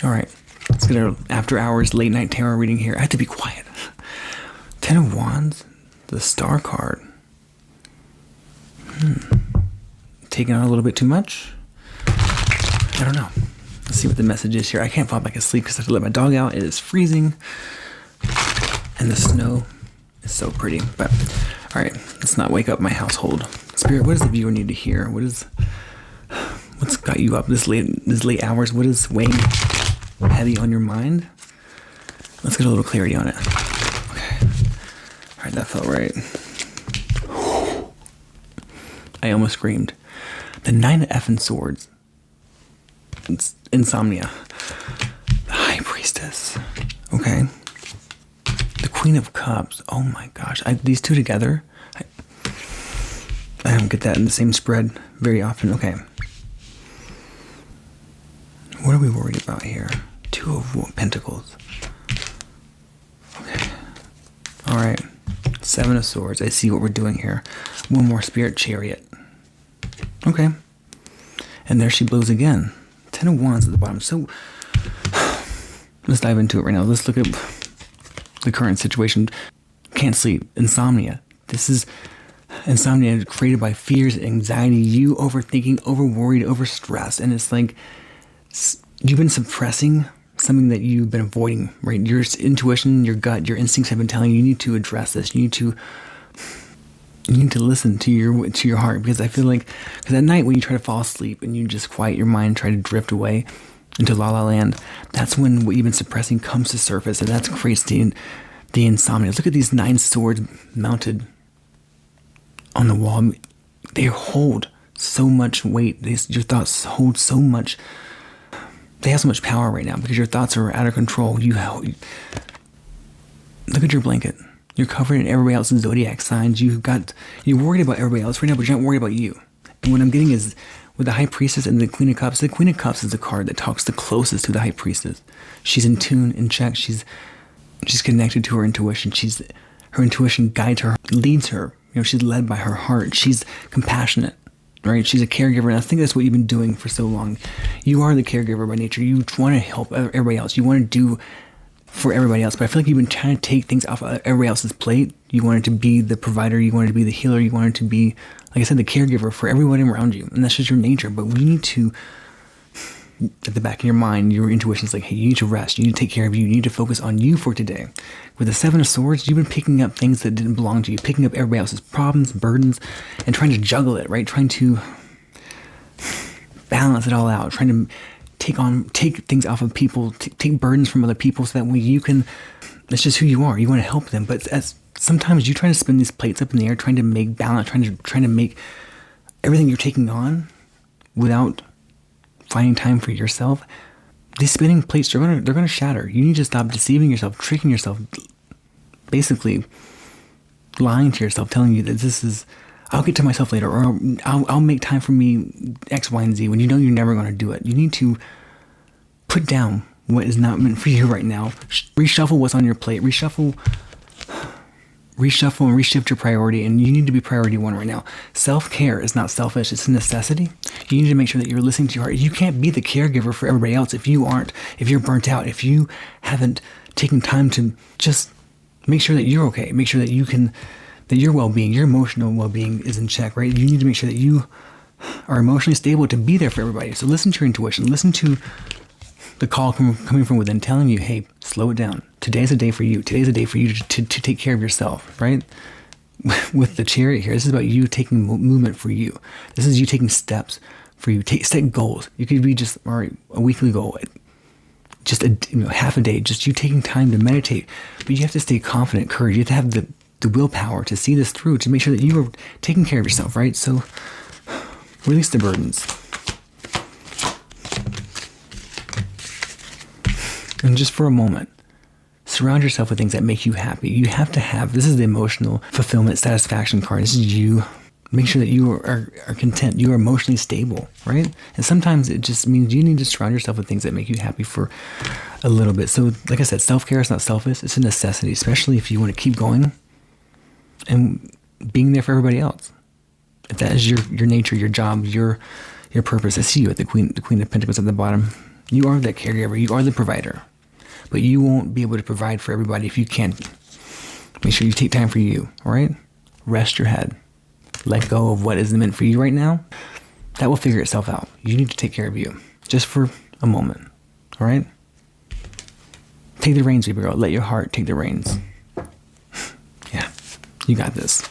All right, let's get our after hours late night tarot reading here. I have to be quiet. 10 of Wands, the Star card. Taking on a little bit too much? I don't know. Let's see what the message is here. I can't fall back asleep because I have to let my dog out. It is freezing. And the snow is so pretty. But, all right, let's not wake up my household. Spirit, what does the viewer need to hear? What's got you up this late hours? What is weighing heavy on your mind? Let's get a little clarity on it. Okay. All right, that felt right. I almost screamed. The 9 of effing swords. It's insomnia. The High Priestess. Okay. The Queen of Cups. Oh my gosh. These two together, I don't get that in the same spread very often. Okay. What are we worried about here? 2 of Pentacles. Okay. All right. 7 of Swords. I see what we're doing here. One more Spirit, Chariot. Okay. And there she blows again. 10 of Wands at the bottom. So let's dive into it right now. Let's look at the current situation. Can't sleep. Insomnia. This is insomnia created by fears, anxiety, you overthinking, overworried, overstressed. And it's like you've been suppressing something that you've been avoiding, right? Your intuition, your gut, your instincts have been telling you need to address this. You need to listen to your heart, because I feel like, because at night when you try to fall asleep and you just quiet your mind, try to drift away into la la land, that's when what you've been suppressing comes to surface, and that creates the insomnia. Look at these 9 swords mounted on the wall. They hold so much weight. Your thoughts hold so much. They have so much power right now because your thoughts are out of control. Look at your blanket. You're covered in everybody else's zodiac signs. You're worried about everybody else right now, but you're not worried about you. And what I'm getting is, with the High Priestess and the Queen of Cups is the card that talks the closest to the High Priestess. She's in tune, in check. She's connected to her intuition. Her intuition guides her, leads her. She's led by her heart. She's compassionate, right? She's a caregiver, and I think that's what you've been doing for so long. You are the caregiver by nature. You want to help everybody else. You want to do for everybody else, but I feel like you've been trying to take things off of everybody else's plate. You wanted to be the provider, you wanted to be the healer, you wanted to be, like I said, the caregiver for everyone around you, and that's just your nature. But we need to, at the back of your mind, your intuition's like, hey, you need to rest, you need to take care of you need to focus on you for today. With the 7 of Swords, you've been picking up things that didn't belong to you, picking up everybody else's problems, burdens, and trying to juggle it, right? Trying to balance it all out, trying to take things off of people, take burdens from other people, so that way you can, that's just who you are. You want to help them, but sometimes you try to spin these plates up in the air, trying to make balance, trying to make everything you're taking on without finding time for yourself. These spinning plates, they're gonna shatter. You need to stop deceiving yourself, tricking yourself, basically lying to yourself, telling you that this is, I'll get to myself later, or I'll make time for me X, Y, and Z, when you know you're never going to do it. You need to put down what is not meant for you right now. Reshuffle what's on your plate. Reshuffle and reshift your priority, and you need to be priority 1 right now. Self-care is not selfish. It's a necessity. You need to make sure that you're listening to your heart. You can't be the caregiver for everybody else if you're burnt out, if you haven't taken time to just make sure that you're okay, make sure that that your well-being, your emotional well-being is in check, right? You need to make sure that you are emotionally stable to be there for everybody. So listen to your intuition. Listen to the call coming from within, telling you, hey, slow it down. Today's a day for you. Today's a day for you to take care of yourself, right? With the Chariot here, this is about you taking movement for you. This is you taking steps for you. Set goals. You could be just, all right, a weekly goal, just half a day, just you taking time to meditate. But you have to stay confident, courage. You have to have the willpower to see this through, to make sure that you are taking care of yourself, right? So release the burdens. And just for a moment, surround yourself with things that make you happy. You have to have, this is the emotional fulfillment satisfaction card. This is you. Make sure that you are content. You are emotionally stable, right? And sometimes it just means you need to surround yourself with things that make you happy for a little bit. So like I said, self-care is not selfish. It's a necessity, especially if you want to keep going and being there for everybody else. If that is your nature, your job, your purpose. I see you at the Queen of Pentacles at the bottom. You are that caregiver. You are the provider. But you won't be able to provide for everybody if you can't. Make sure you take time for you, all right? Rest your head. Let go of what isn't meant for you right now. That will figure itself out. You need to take care of you just for a moment, all right? Take the reins, baby girl. Let your heart take the reins. Yeah, you got this.